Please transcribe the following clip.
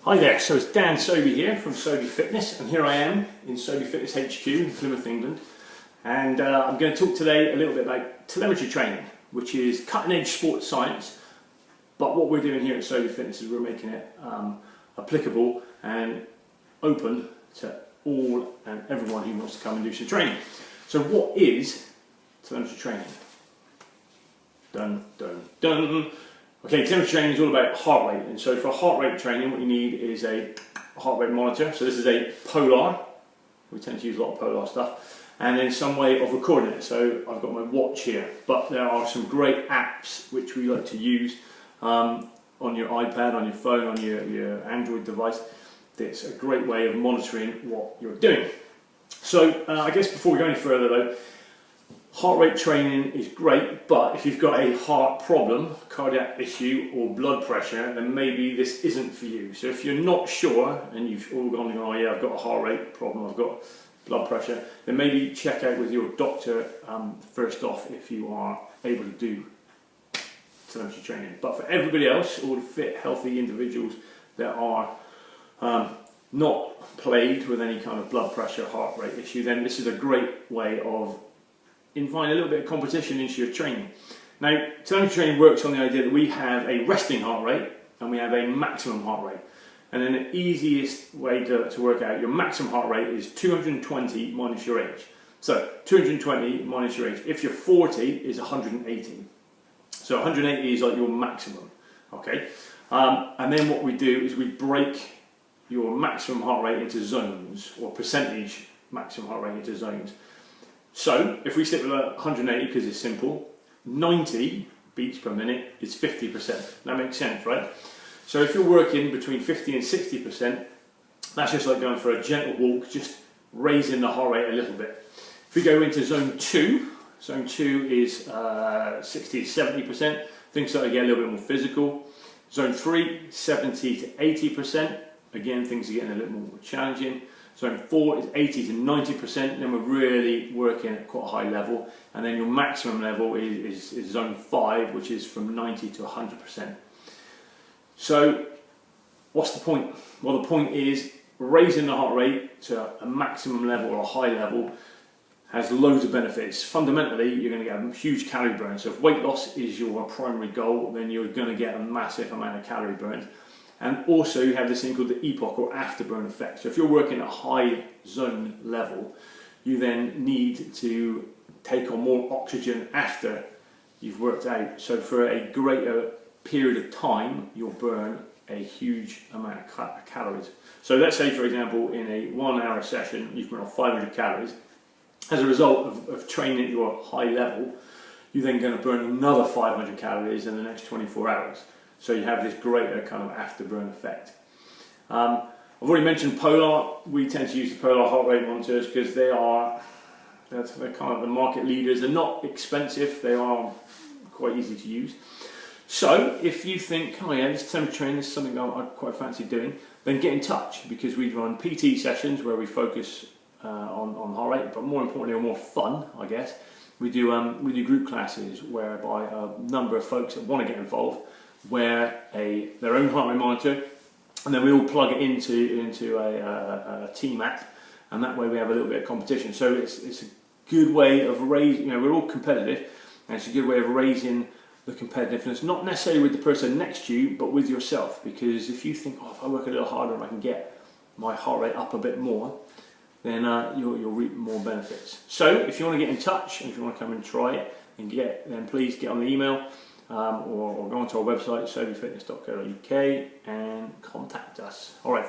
Hi there, so it's Dan Sobey here from Sobey Fitness, and here I am in Sobey Fitness HQ in Plymouth, England. And I'm going to talk today a little bit about telemetry training, which is cutting edge sports science. But what we're doing here at Sobey Fitness is we're making it applicable and open to all and everyone who wants to come and do some training. So what is telemetry training? Dun, dun, dun. Okay, telemetry training is all about heart rate, and so for heart rate training what you need is a heart rate monitor. So this is a Polar, we tend to use a lot of Polar stuff, and then some way of recording it. So I've got my watch here, but there are some great apps which we like to use on your iPad, on your phone, on your Android device. It's a great way of monitoring what you're doing. So I guess before we go any further though, heart rate training is great, but if you've got a heart problem, cardiac issue or blood pressure, then maybe this isn't for you. So if you're not sure and you've all gone, oh yeah, I've got a heart rate problem, I've got blood pressure, then maybe check out with your doctor first off if you are able to do telemetry training. But for everybody else, all the fit, healthy individuals that are not plagued with any kind of blood pressure, heart rate issue, then this is a great way of inviting a little bit of competition into your training. Now, telemetry training works on the idea that we have a resting heart rate and we have a maximum heart rate. And then the easiest way to work out your maximum heart rate is 220 minus your age. So 220 minus your age. If you're 40 is 180. So 180 is like your maximum. Okay. And then what we do is we break your maximum heart rate into zones, or percentage maximum heart rate into zones. So if we stick with 180 because it's simple, 90 beats per minute is 50%. That makes sense, right? So if you're working between 50 and 60%, that's just like going for a gentle walk, just raising the heart rate a little bit. If we go into zone 2 is 60 to 70%. Things start to get a little bit more physical. Zone 3, 70 to 80%. Again, things are getting a little more challenging. Zone 4 is 80 to 90%, then we're really working at quite a high level. And then your maximum level is zone 5, which is from 90 to 100%. So what's the point? Well, the point is raising the heart rate to a maximum level or a high level has loads of benefits. Fundamentally, you're going to get a huge calorie burn. So if weight loss is your primary goal, then you're going to get a massive amount of calorie burn. And also you have this thing called the epoch or afterburn effect. So if you're working at a high zone level, you then need to take on more oxygen after you've worked out. So for a greater period of time, you'll burn a huge amount of calories. So let's say, for example, in a 1 hour session, you've burned off 500 calories. As a result of training at your high level, you're then going to burn another 500 calories in the next 24 hours. So you have this greater kind of afterburn effect. I've already mentioned Polar. We tend to use the Polar heart rate monitors because they're kind of the market leaders. They're not expensive. They are quite easy to use. So if you think, oh yeah, this telemetry training is something that I quite fancy doing, then get in touch, because we run PT sessions where we focus on heart rate, but more importantly, or more fun, I guess. We do group classes whereby a number of folks that want to get involved wear their own heart rate monitor, and then we all plug it into a team app, and that way we have a little bit of competition. So it's a good way of raising, we're all competitive, and it's a good way of raising the competitiveness, not necessarily with the person next to you, but with yourself. Because if you think, oh, if I work a little harder and I can get my heart rate up a bit more, then you'll reap more benefits. So if you want to get in touch, and if you want to come and try it, then please get on the email, or go onto our website, sobeyfitness.co.uk, and contact us. All right.